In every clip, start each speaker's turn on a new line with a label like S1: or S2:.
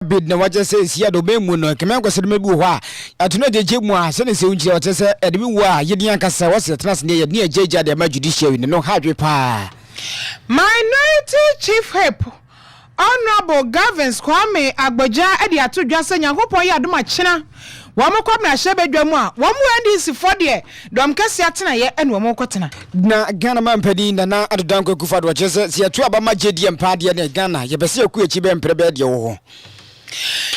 S1: bid na waje say sia do be mu no kemen kwese me bi ho a atono jeje mu a se ne se unjire o se e de bi wo a yedi ankasa wose trans ne ye ne jeje de ma judiciary ne no hadwe pa
S2: Minority Chief Whip Honorable Gavins Kwame Agboja edi atodwa se Nyankopon ya adoma chena Wamo kwa na shebe dwamu a wamo NDC for de dom kase atena ye ene wamo kwotena
S1: na Ghana mampedi na adodan kwakufado wa chese si atu aba magedi empa de ne Ghana ye bese eku echi be mprebe de wo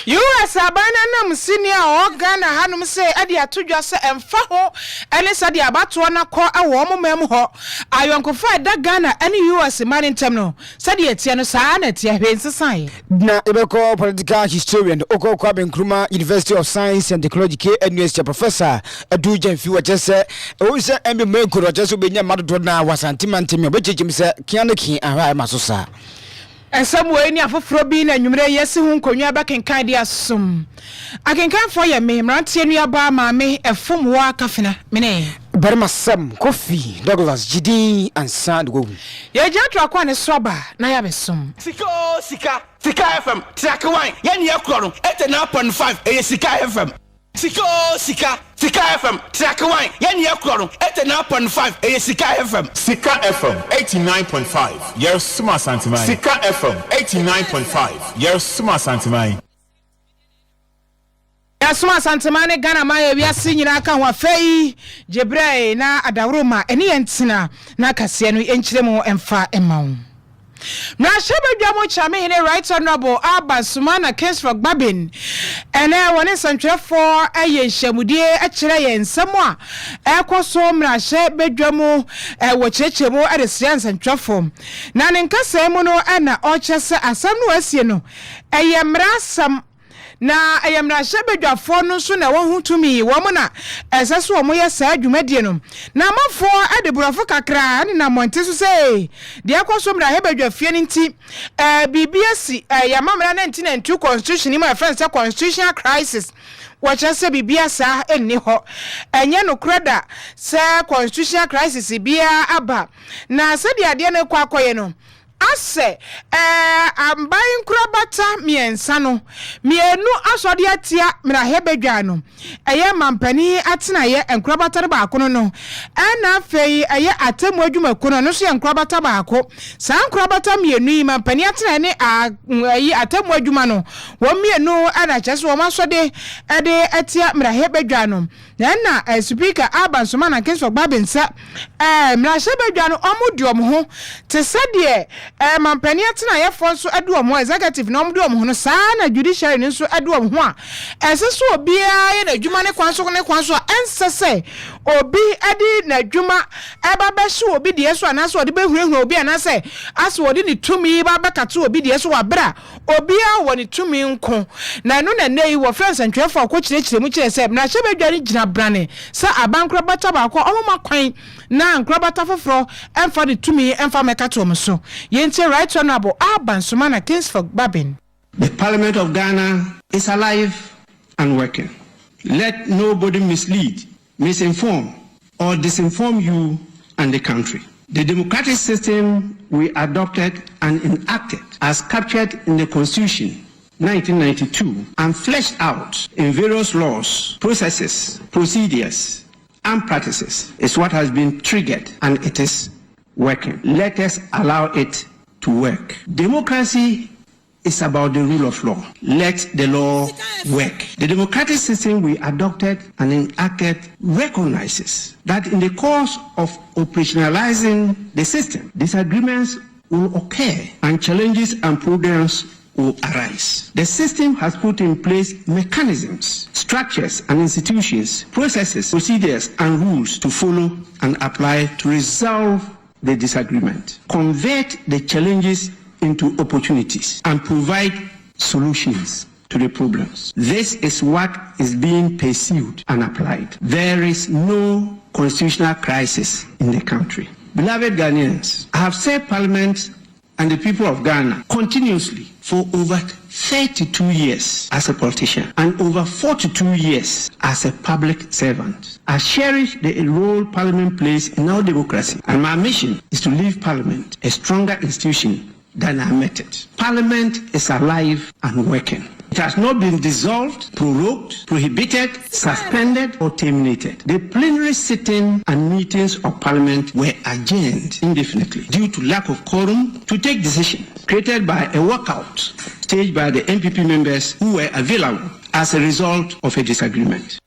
S2: US abana nam senior Ghana hanum se ade atodwa se emfa ho ene se de abato na ko awo momam ho ayonkofo da Ghana ene US man intem no se de etie no saa na tie hwensesan
S1: na ebeko political historian okokwa benkruma University of Science and Technology KNUST professor Adu Jamfi wa chese o se embe menkuro chese obenya madodo na wasantimantemi obechechim se kianeki ahwa masosa
S2: Esamwe ni afoforo bi na nwumre yesi hu nkonwa ba kenkan dia som akenkan fo ye me mrantie nua ba ma me efom wa kafena mene
S1: Barma Sam Kofi Douglas Gidi and Sand go
S2: ye jatwa kwa ne soba na ya besom
S3: Sikka FM track 1 ye ne yakoro 89.5 e Sikka FM Sikka FM track 1 ye ne yakoro 89.5 e Sikka FM
S4: Sikka FM 89.5 yes suma santimai Sikka FM 89.5 yes suma santimai
S2: Asuma santemane Ghana ma ye wiase nyina aka ho afei jebrei na adawroma ene yentina na kase no enkyiremu emfa emawo na shebedwa mo chame hene right honorable Abasumana KASE3 Babin ene woni santwefo aye hyamudie akire ye nsemo a ekoso mra shebedwa mo wo chechemo adesian santwefo na ne nkasa mu no ana o chese asam no asie no eye mrasam na ayamra shebedwafo no so na wohutumi wo mo na eseso wo mo ye sa adwumadie no na mafo adeburafo kakra ne na monte so sei de akoso mra hebedwafie nti BBS yamamra 1992 constitution ma friends constitutional crisis wacha se bibia sa enni ho enye no kreda se constitutional crisis bia aba na se de ade ne kwa akoye no ase ambayin kurabata miensa no mienu asode atia mra hebedwa no eye mampani atena ye enkurabata ba akono no na afei eye atemu adwuma kono no so enkurabata ba ako sa enkurabata mienu yi mampani atena ne ayi atemu adwuma no wo mienu ana chese wo masode ede atia mra hebedwa no na speaker Abasumana KASE3 Babinsa mra hebedwa no omudi omho te sede mampani atena ye fonso adu omho executive na omudi omho no saa na judiciary ni so adu omho a eseso obia ye na adwuma ne kwanso ensese obi adi na adwuma eba behye obi de so anaso ode behurehuru obi anase aso ode ni tumi ba bekato obi de so wabra obia woni tumi nko na no na nei wo friends antwefo akokyerechire mu kire se na hyebedwa ni gina brane sa abankro bata ba ko omoma kwan na ankro bata foforo emfa de tumi emfa mekato omso yente right honorable Abasumana KASE3 Babin.
S5: The Parliament of Ghana is alive and working. Let nobody mislead, misinform, or disinform you and the country. The democratic system we adopted and enacted as captured in the Constitution 1992 and fleshed out in various laws, processes, procedures, and practices is what has been triggered and it is working. Let us allow it to work. Democracy is about the rule of law. Let the law work. The democratic system we adopted and enacted recognizes that in the course of operationalizing the system, disagreements will occur and challenges and problems will arise. The system has put in place mechanisms, structures and institutions, processes, procedures and rules to follow and apply to resolve the disagreement, convert the challenges into opportunities, and provide solutions to the problems. This is what is being pursued and applied. There is no constitutional crisis in the country. Beloved Ghanaians, I have served Parliament and the people of Ghana continuously for over 32 years as a politician and over 42 years as a public servant. I cherish the role Parliament plays in our democracy, and my mission is to leave Parliament a stronger institution than I met it. Parliament is alive and working. It has not been dissolved, prorogued, prohibited, suspended, or terminated. The plenary sitting and meetings of Parliament were adjourned indefinitely due to lack of quorum to take decisions created by a walkout staged by the MPP members who were available as a result of a disagreement.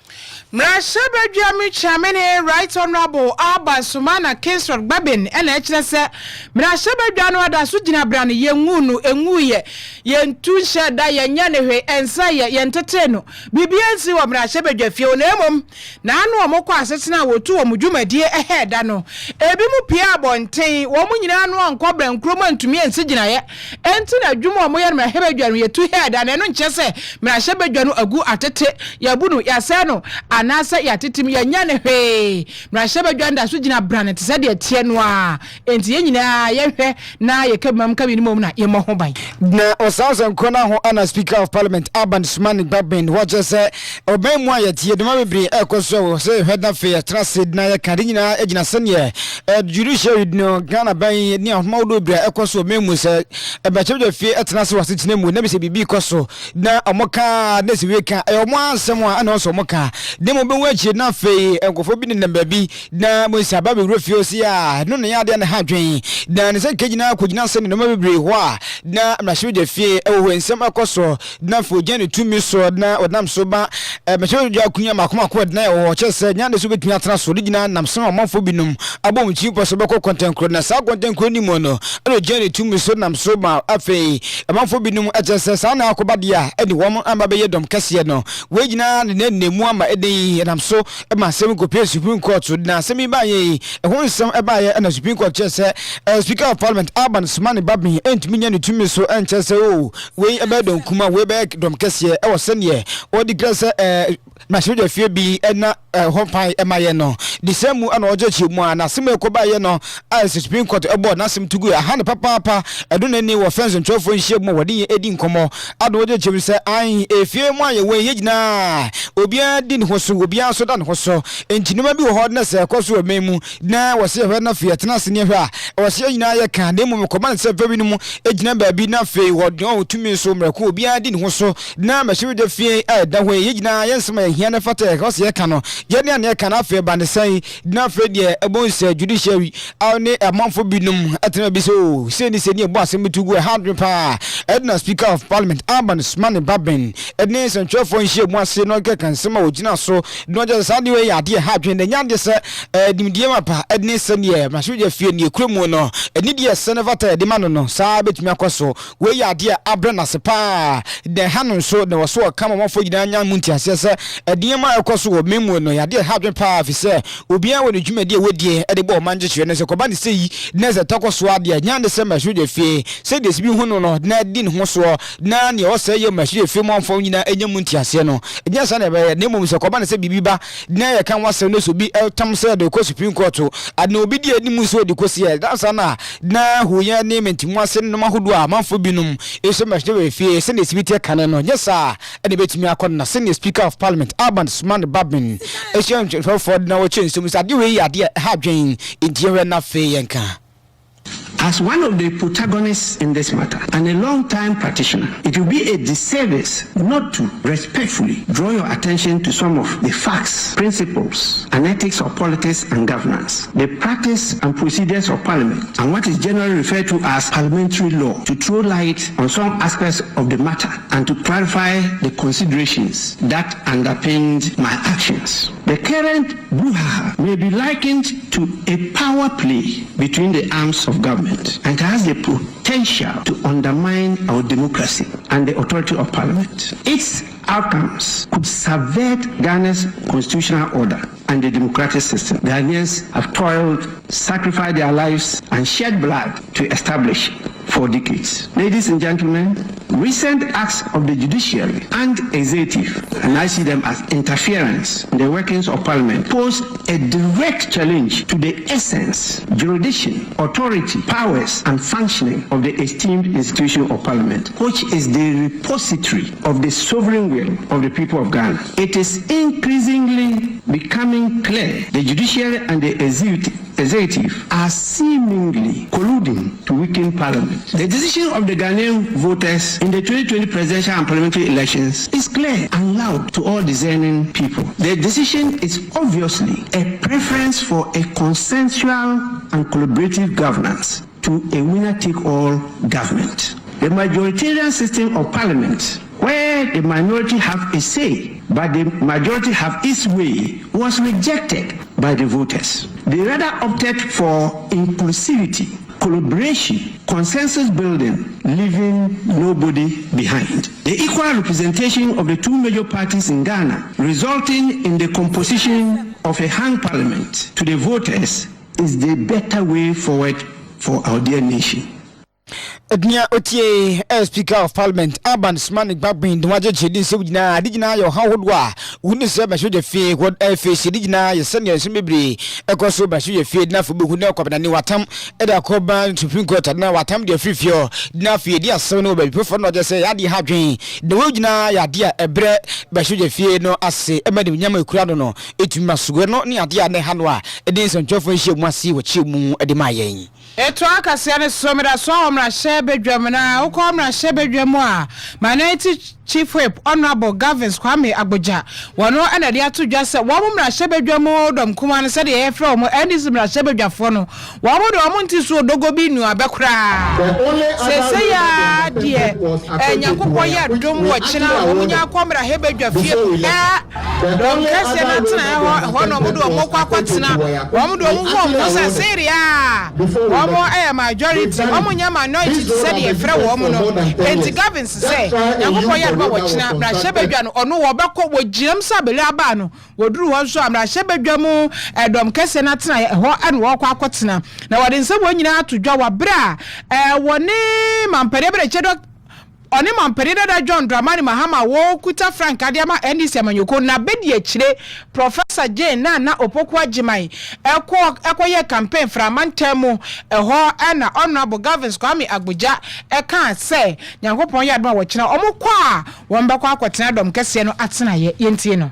S2: Mrashebe Jami Chamene, Right Honorable Alba Sumana Kingsford Babin, and HSS Mrashebe Jano da Sujina Brand, Yengunu, Enguye, Yentusha, Dayanyanewe, and Saya, Yentateno, BBNC of Mrashebe Jeffio Nemum, Nano Moko Assassin, or two Mujuma, dear ahead, Dano, Ebimu Piabo and Tay, Woman and Cobra and Crumman to me and Sijina, Antina Juma Moyan Mahebe, two head, and I don't just say Mrashebe Jano a good atete, Yabunu, Yasano. Anasa ya titimi ya nyane hwe mrashaba dwanda so gina brand te sade tie no a enti ye nyina ye hwe na ye kabam kabi ni mom na ye mo ho ban
S1: na osansan kona ho ana speaker of parliament Urban Smani Babin what just say obemu aye tie dema bebre ekoso say hwe na fe transit na ye kadi nyina agina sene judiciary no Ghana ban ni ahmawdo bebre ekoso memu say ebechebe fe etena se wasitine mu na be se bibi koso na omoka na se weka omo ansem a na so omoka demo be wachi na fe enkofo bi ne namba bi na mo saba be refio si a no ne yade na hadwen na ne se kegina kogina se ne no bebre ho a na mrahwe de fie ewo ensem akoso na fo gane tumi so na odam so ba mrahwe de akunya makoma ko na ewo chese nya de so betumi atena so digina nam so amafo binum abom chi poso be ko content kro na sa content kro ni mo no e gane tumi so nam so ba afei amafo binum achese sa na akoba dia e de wom amba be yedom kase no we gina ne nemu ama nam so e ma sem ko pie Supreme Court na sem ba ye e ho nsem e ba ye na Supreme Court chese Speaker of Parliament Urban Smani Babin entimi nya ne tumi so enchese o we e ba don kuma we be dom kase e wo sene o di grase na shoja fie bi e na hompai e ma ye no the same mu ana ojo chi mu ana sem e ko ba ye no as Supreme Court e board na sem tugu ya han papa e do na ni wo fence ntofo nhie mu wodi edi nkomo ado ojo chi se ai e fie mu aye we ye gina obia di ne ho so obia so da ne ho so entinuma bi wo ho na se koso memu na wo se hwe na fie tena se ne hwe a wo se nyina ye kan de mu command se fa bi mu egina ba bi na fe wo don otumi so mrako obia di ne ho so na ma hwe de fie da hwe ye gina ye nsema ye hia na fata ko se ye kan no ye ne ne kan afi ba ne sai na fe de ebon se judiciary aw ne amanfo binum atena bi so se ni ebo asem tugu 100 pa edna Speaker of Parliament Urban Smani Babin edne se ntwefo nhie mu ase no ke kan sema ogina so no just sadi we ya de ha dwen de nyande se dimdie mapa edne se ne ma hwe fie ne kremu no eni de se ne vata de ma no sa betumi akoso we ya de abra na se pa de hanon so ne wo so kama mafo gina nya munti ase se edie ma akoso wo memu no ya de ha dwen pa fi se obia wo ne dwumade we de e de bo manje hwe ne se ko ba ne se yi ne se takoso ade nyande se ma hwe fie se de sibi hu no na din ho so na ne o se ye ma hwe fie mo amfo nyina enya munti ase no enya sa ne be ne mum se ko ba ne se bibiba na ye kan wasem no so bi tam se de ko Supreme Court adna obi di animu so de ko se da sa na hoya ne mentimu ase no mahodo a manfo binum e so ma hwe fie se ne sibiti kan no nyesa e de betumi akon na se ne Speaker of Parliament Urban Smani Babin e shem for na wo chen so mi sa de we ya de ha dwen intie na fe yenka.
S5: As one of the protagonists in this matter and a long-time practitioner, it will be a disservice not to respectfully draw your attention to some of the facts, principles, and ethics of politics and governance, the practice and procedures of Parliament, and what is generally referred to as parliamentary law, to throw light on some aspects of the matter and to clarify the considerations that underpinned my actions. The current brouhaha may be likened to a power play between the arms of government and has the potential to undermine our democracy and the authority of Parliament. Its outcomes could subvert Ghana's constitutional order and the democratic system Ghanaians have toiled, sacrificed their lives, and shed blood to establish for decades. Ladies and gentlemen, recent acts of the judiciary and executive, and I see them as interference in the workings of Parliament, pose a direct challenge to the essence, jurisdiction, authority, powers, and functioning of the esteemed institution of Parliament, which is the repository of the sovereign will of the people of Ghana. It is increasingly becoming clear the judiciary and the executive are seemingly colluding to weaken Parliament. The decision of the Ghanaian voters voters in the 2020 presidential and parliamentary elections is clear and loud to all discerning people. The decision is obviously a preference for a consensual and collaborative governance to a winner-take-all government. The majoritarian system of parliament, where the minority have a say, but the majority have its way, was rejected by the voters. They rather opted for inclusivity, collaboration, consensus building, leaving nobody behind. The equal representation of the two major parties in Ghana, resulting in the composition of a hung parliament to the voters, is the better way forward for our dear nation.
S1: Ednia Otie, Speaker of Parliament, Urban Smanic Babin, the Major Chedina, Digina, your Howard, wouldn't say by should fee, what face Digina, your senior Simibri, Ecoso by should feed enough for Bukuno Kopani Watam, Eda Coban, Supreme Court, and now Watam, dear free fear, Nafi, dear son, but prefer not just say, Adi Hadri, the Wojina, ya dear, a bread, by should fear no assay, a madam Yamu Cradono, it must go not near dear Nehanwa, a dance on Joffrey, she must see what she moon at the Mayan.
S2: Etwaka siane someda so omra shebe dwamna uko omra shebe dwamu a Minority Chief Whip Honorable Gavins Kwame Agboja wono ana de ato dwa se wo omra shebe dwamu dom kuma no se de ye fra omo eni simra shebe dwafo no wo mo de omo nti so dogo bi nu abekra se ya de enyankopon ya dom wo china wo nya komra hebe dwafie dom kase na tena ho no mo do omo kwa kwatena wo mo do omo ho mo se seria Omo majority, omo nya minority said ye frɛ wo omo no. Enti Gavins say, yakopɔ ya ba wɔkyina, bra hyebadwa no ɔno wo bɛkɔ wo gyinam sabele aba no. Woduru hɔ so amra hyebadwa mu ɛdɔm kɛse na tena hɔ ɛne wo kɔ akɔtena. Na wɔde nsɛm wɔ nyina ato dwa wa bra wɔne mampere bra kyɛdɔ Oni mamperida da John Dramani Mahama wo kuta Frank Adiama NDC amanyoko na bedi echire Professor Jane na Opokwa Jimai eko ye campaign from Mantemu eho na Honorable Gavins Kwame Agboja kan say Nyankopon ya adma wo kina omo kwa wombekwa akwotena dom kese no atena ye yentie no.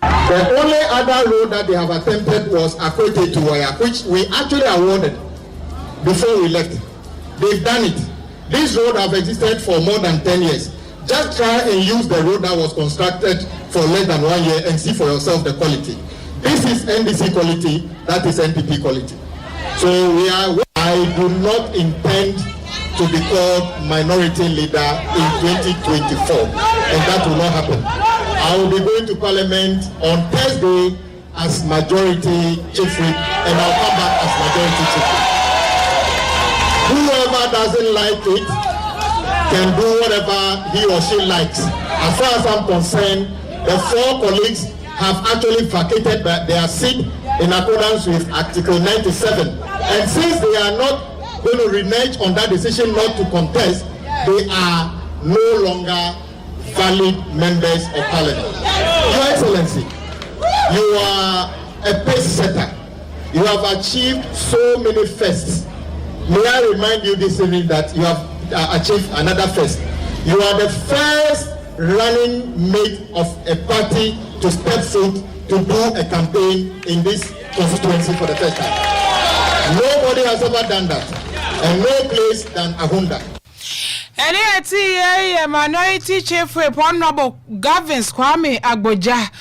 S6: The only other road that they have attempted was Akote to Waya, which we actually awarded before we left. They've done it. This road have existed for more than 10 years. Just try and use the road that was constructed for less than 1 year and see for yourself the quality. This is NDC quality, that is NPP quality. So I do not intend to be called minority leader in 2024, and that will not happen. I will be going to Parliament on Thursday as majority chief whip, and I'll come back as majority chief whip. Whoever doesn't like it can do whatever he or she likes. As far as I'm concerned, the 4 colleagues have actually vacated their seat in accordance with Article 97. And since they are not going to renege on that decision not to contest, they are no longer valid members of Parliament. Your Excellency, you are a pace setter. You have achieved so many firsts. May I remind you this evening that you have achieved another first. You are the first running mate of a party to step foot to do a campaign in this constituency for the first time. Nobody has ever done that, and no place than Ahunda.
S2: Any Minority Chief Whip Honorable Gavins Kwame Agboja.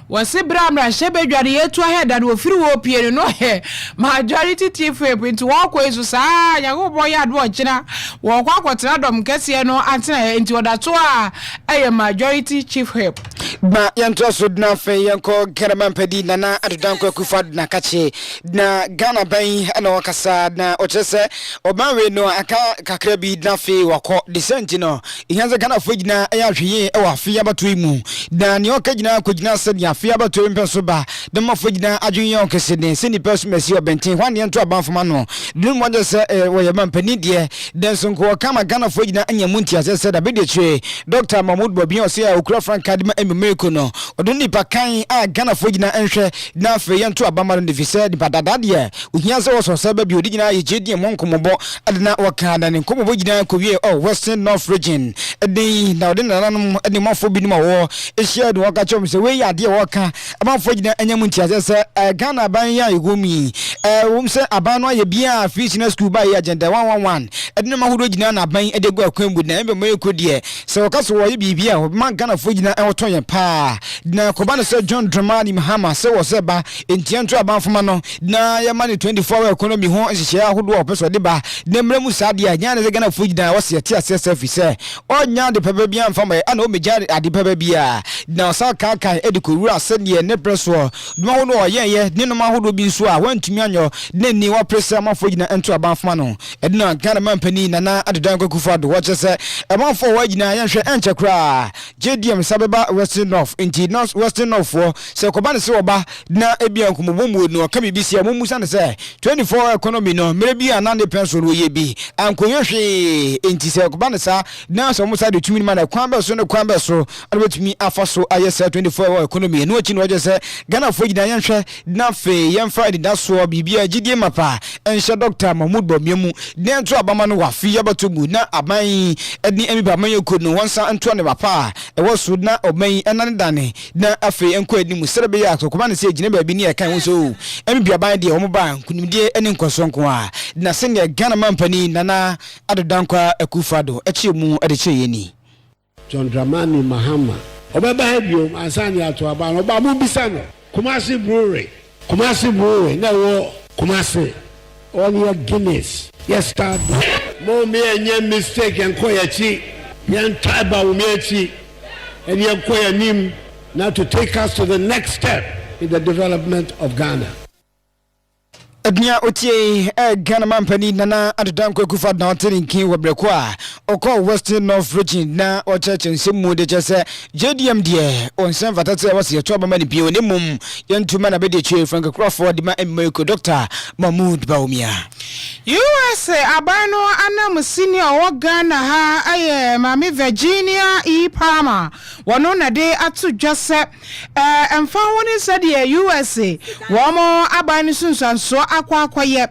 S2: Wasi bramra shebedwade yetu ahead that wo firi wo pie no he majority chief whip into walk kwezu saa yakobon ya adwo kina wo kwa kwotena dom kese no antena enti odato a majority chief whip
S1: ba yanto so na fe yanko keraman pedi na adudanko kufad na kache na Ghana ban na wakasa na ochese obanwe no aka kakra bi na fe wako desenti no ihanza Ghana fo gina ya hweye e wa fe yabato imu na ne okagina kogina se afia bato mpeso ba de mafo gina adwenya okese ne se ni peso mesi obenten hwane nto abanfoma no dum wonje se woye mampani de den so nko kama Ghana fo gina anya munti asese da bede chwe Dr. Mahmoud Bobion se ya okura Frank Kadima America no odoni pakan a Ghana fo gina enhwe na fe yento abama no defise di padada de ohia se wo so se ba bi odi gina ye jedi monkomobo adena wakada ne nkomobo gina ko wie Western North region edi na odi nananom edi mafo bi ni ma wo ehia de waka chom se we ya de waka amafo gina enyam ntia se Ghana ban ya yegomi wom se aban no ye bia fishing school ba ye agenda 111 edi na mahudo gina na ban edi go akwambu na ebe mo ekodie se wakaso wo ye bibia ma Ghana fo gina ewoton ye pa na kobane se John Dramani Mahama se wo se ba entianto abanfoma no na ye mani 24 economy ho nhye ahodo opeso de ba na mremu saade a nya ne Ghana fo gina wo se tie ase se onya de pebe bia mfama ana o meja ade pebe bia na sa kan edikowura se ne ne preso duma ho no ye ne no mahodo bi nso a wantumi anyo ne ni wa presa mafo gina ento abanfoma no edina Ghana mampani na adedan kwakufa do wo se abanfo wa gina ye hwe enchekra JDM sabeba Western North inti North Western North for se kobane se oba na ebia nkomobomu no ka bibisi amusa ne se 24 economy no mere bia na ne penso no ye bi ankonye hwe inti se kobane sa na so musa de tumi na kwan be so ne kwan be so ade betumi afaso ayese 24 economy no chi no je se Ghana fo gina ye hwe na fe ye Friday da so bibia gidie mapa enhye Dr. Mahmoud Bomiemu ne nto abama no wafi yabatomu na aban edi emi ba man yeko no wonsa nto ne papa ewo so na oman enane dane na afi enko animu serebe ya so kuma ne se gine ba bi ne ya kan wo so emi bia ban de omo ba kunimdie ene nkosonko a na se ne Ghana mampani nana adodankwa akufado echiemu adecheyeni
S7: John Dramani Mahama obeba bio ansani ato aba no ba mu bisa no Kumasi Brewery na wo Kumasi all your Guinness yes start mo me enye mistake enko ya chi yan taiba wo me chi and enko ya nim now to take us to the next step in the development of Ghana.
S1: Adnia otie Ghana mampani nana adedan kwakufa na otinkin wabreko a okọ Western North region na ocheche nsemu de chese JDM de onsen fatate wase yeto abama ni bio ne mum yentuma na bede chwe Frank Crawford ma America Dr. Mahmoud Baumia
S2: USA abano anam senior wo Ghana ha aye mami Virginia E Palmer wono na de atu dwase emfa woni said ye USA wo mo abani sunsanso akwaye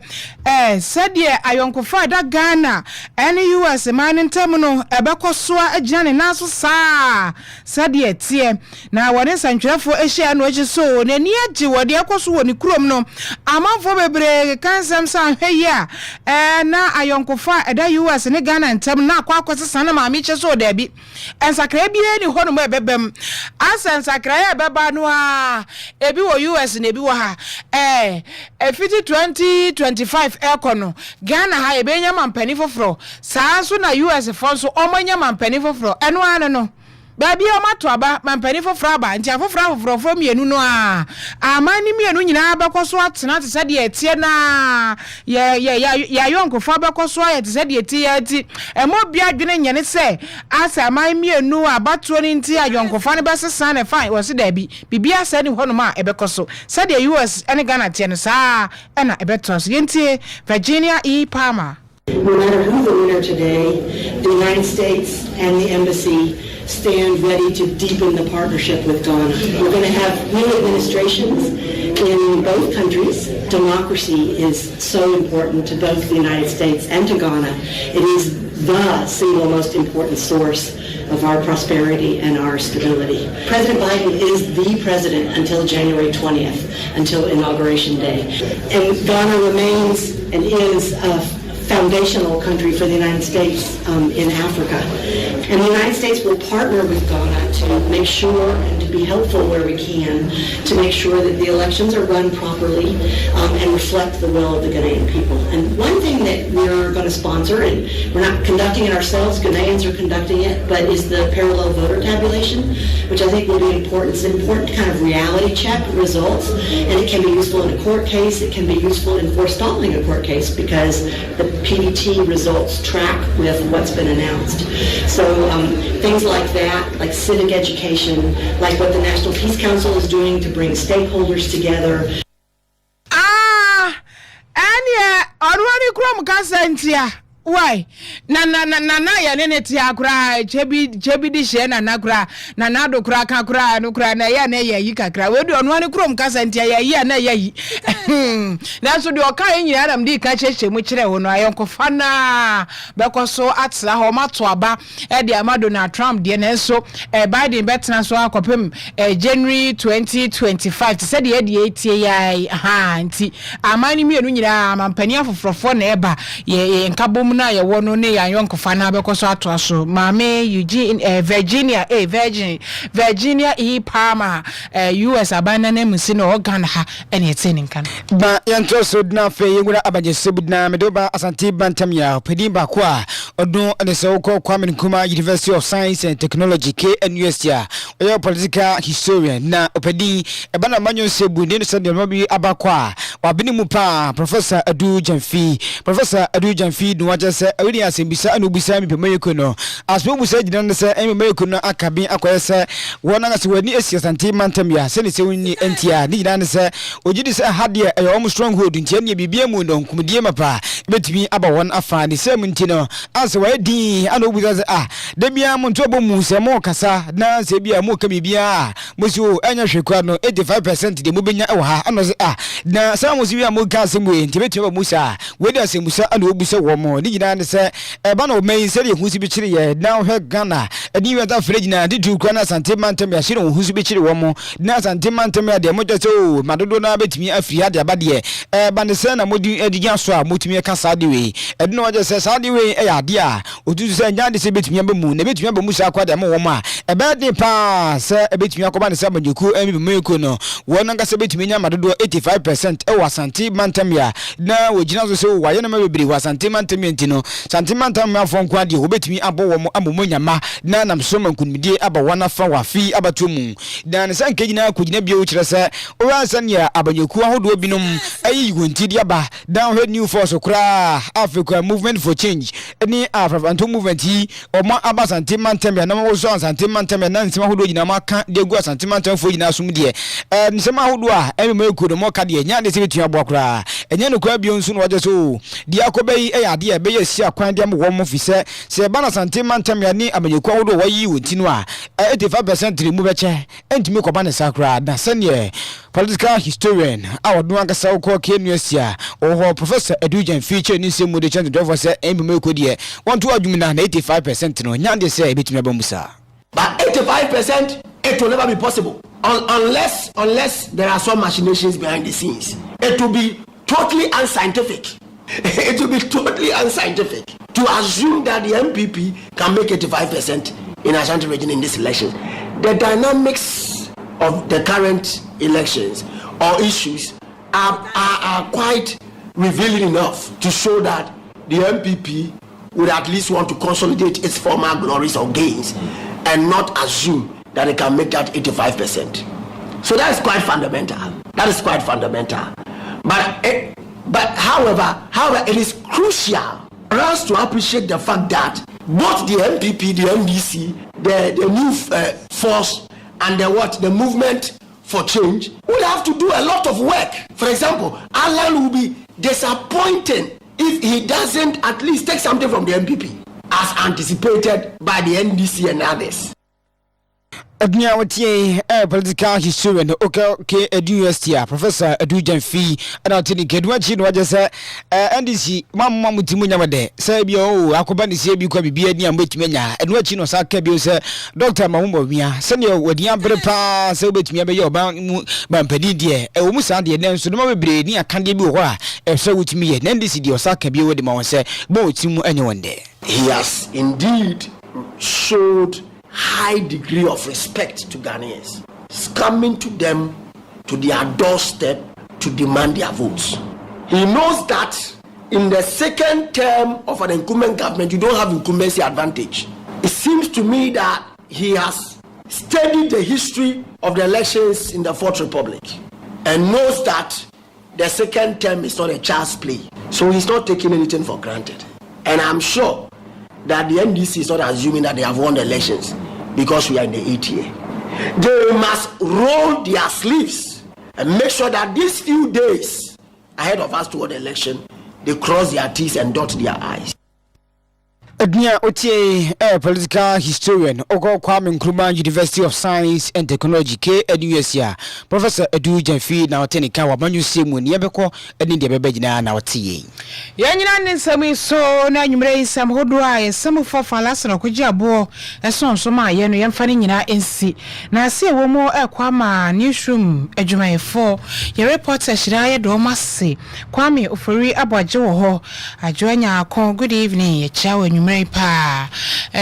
S2: said ye ayonkofa da Ghana any US man ntem no ebekosoa agina ne naso saa said ye tie na woni santwerefo ehia no agye so ne ni agye wode akoso woni kurom no amanfo bebre kansem san hwe ya na ayonkofa eda US ne Ghana ntem na akwakwose na maami che so da bi ensakra bi ni hono mo ebebem asensakra ya ebeba no a ebi wo US na ebi wo ha efiti 2025 ekono Ghana ha ebenya mampani foforo saa so na US fonso omanya mampani foforo eno ane no baby amato aba mampani foforo aba nti afoforo fo mienu no a amani mienu nyina abekoso atena te sade etie na ya yonkofo abekoso ya te sade etie ati emo bia dwene nyane se asa amani mienu abato ni nti ayonkofo ne besesa ne fine wo se da bi bibia se ni hono ma ebekoso sade US ene Ghana tie no saa ena ebeto so yenti Virginia E Palmer.
S8: No matter who the winner today, the United States and the embassy stand ready to deepen the partnership with Ghana. We're going to have new administrations in both countries. Democracy is so important to both the United States and to Ghana. It is the single most important source of our prosperity and our stability. President Biden is the president until January 20th, until Inauguration Day. And Ghana remains and is a foundational country for the United States in Africa. And the United States will partner with Ghana to make sure and to be helpful where we can to make sure that the elections are run properly and reflect the will of the Ghanaian people. And one thing that we're going to sponsor, and we're not conducting it ourselves, Ghanaians are conducting it, but is the parallel voter tabulation, which I think will be important. It's an important kind of reality check results, and it can be useful in a court case. It can be useful in forestalling a court case because the PVT results track with what's been announced. So things like that, like civic education, like what the National Peace Council is doing to bring stakeholders together.
S2: And yeah, already Chrome Cassantia. why na ya nene ti akura chebi di she na nakura na do kura ka kura no kura na ya na ya yi kakra we do ono ani krom kasa ntia ya yi na ya yi na so de oka nyina adam di ka cheche mu kire wo no ayonkofa na bekoso atla ho mato aba e de amado na Trump de na so Biden betena so akopem January 2025 said the 80 ya nti amani mienu nyina amampani afofrofo na eba ye nkabom na ye wono ne ya yonkofa na bekoso ato aso mame Eugene Virginia E Palmer US abana na musi na organ ha ene eteni kan
S1: ba yanto so na fe yengura abaje sebudna medoba asante bantam ya pedi ba kwa odun ene se ko Kwame Nkrumah University of Science and Technology KNUS ya oyo political historian na opedi ebana manyo sebu ne se de mabi abakwa wabini mu pa Professor Adu Jamfi do waje se awiri asembisa anu bisa mi pemeyeko no aspo busa gina ne se emeyeko no akabi akoye se wona ngase wani esi asante mantam ya se ne se woni entia ni gina ne se ogidi se hade e o stronghold ntia ne bibia mu no nkumdie mapa betimi aba won afa ne se mu ntino ase wa di anu busa se da bia mu nto bo mu se mo kasa na se bia mu ka bibia musi o anya hwekwa no 85% de mu benya e ha ano se na sa mu si bia mu ka se mu enti betimi ba musa wedi asembusa anu obusa wo mo ni gina ne se eba no mai se de husi bi kire ye na hwe Ghana eni we da fere gina di du kwa na asante mantem ya shire husi bi kire wo mo na asante mantem ya de mo je so madodo na betimi afiri ade abade eba ne se na modi edigan so a motimi ka sa de we edi no waje se sa de we ya ade a otutu se nya de se betimi ba mu na betimi ba mu sa kwa de mo wo ma eba de pa se betimi akoba ne se majeku emi meko no wona nga se betimi nya madodo 85% e wa asante mantem ya na wogina so se wa ye na mabebiri wa asante mantem ntino asante mantem ma fon kwa de obetimi abo wo mo amomonyama na nam so mankunmidie aba wana fa wa fi abatomu dan san kegina kugina bia wo kire se o ransan ya abanyeku ahodo binom ayi wontidi aba dan head new force kra Africa movement for change ni Afro movement yi o ma aba asante mantem ya na wo so asante mantem ya na nsema ahodo gina maka de gu asante mantem fo gina sum de nsema ahodo a ememeko do mo ka de nya de se betua abo kra enya no kwa bio nsu no waje so di akobai ade e be yesi akwan de mo wo mo fi se bana asante mantem ya ni abanyeku ahodo wayi wontino a 85% rimu beche entimi ko bana sakra na sene political historian awodun akasa ko KNUS ya oho Professor Adu Jamfi che ni se mu de chance do se ememeko de want to adwumina na 85% no nyande se betumi abamusa
S9: but 85% it will never be possible unless there are some machinations behind the scenes. It will be totally unscientific. It will be totally unscientific to assume that the MPP can make 85% in Ashanti region in this election. The dynamics of the current elections or issues are quite revealing enough to show that the MPP would at least want to consolidate its former glories or gains and not assume that it can make that 85%. So that is quite fundamental. But however, it is crucial for us to appreciate the fact that both the MPP, the MDC, the new force, and the movement for change will have to do a lot of work. For example, Alan will be disappointed if he doesn't at least take something from the MPP, as anticipated by the NDC and others.
S1: Adnia watie political historian okay University Professor Adu Jamfi adawtini kedwachi no waje se NDC mamma mutimu nyamade se bia o akoba ne se bi kwa bibia ni ambetumi nya edwachi no saka bi se Dr. Mahumba Wia se ne wadian brepa se obetumi abeye oba bampadi de wo musa de ne nso no mabebre ni akande bi wo a se wutumi ye NDC de osaka bi wo de ma won se bo otimu anya wonde.
S9: He has indeed showed high degree of respect to Ghanaians. It's coming to them to their doorstep to demand their votes. He knows that in the second term of an incumbent government, you don't have incumbency advantage. It seems to me that he has studied the history of the elections in the Fourth Republic and knows that the second term is not a child's play. So he's not taking anything for granted. And I'm sure that the NDC is not assuming that they have won the elections because we are in the 8th year. They must roll their sleeves and make sure that these few days ahead of us toward the election, they cross their T's and dot their I's.
S1: Ednia Otie, a political historian, Oko Kwame Nkrumah University of Science and Technology, KASE3, Professor Edu Jenfi, now Tenika, Wabanyu Simu, Yabeko, and India Babajina, now T.
S2: Yanyan Sami so na nyumre sam hodwa some for falasa no kujabo eson so ma ye no yemfa nyina ensi na se wo mo ekwama newsroom adwumayefo ye reporter shiraye do mase Kwame Ofori aboje wo ho adwoanya akon good evening ye chawo nyumre pa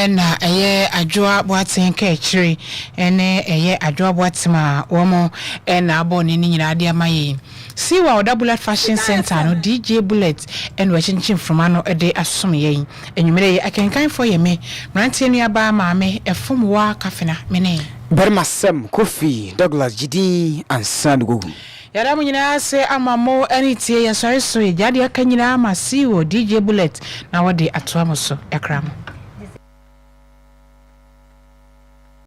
S2: na eye adwoa boaten ka ekire ene eye adwoa boatema wo mo na abo ne nyina ade amaye Siwa Oda Bullet Fashion Center no DJ Bullet and Washington from ano ede asom yen enwumere akenkan for ye me mrantie nua ba maame efom wa kafena mene
S1: Bermasem Kofi Douglas Gidi and Sandugu
S2: Yara munyina se amamo anitie yesare so yade akanyina ma Siwo DJ Bullet na wode atoa mo so ekram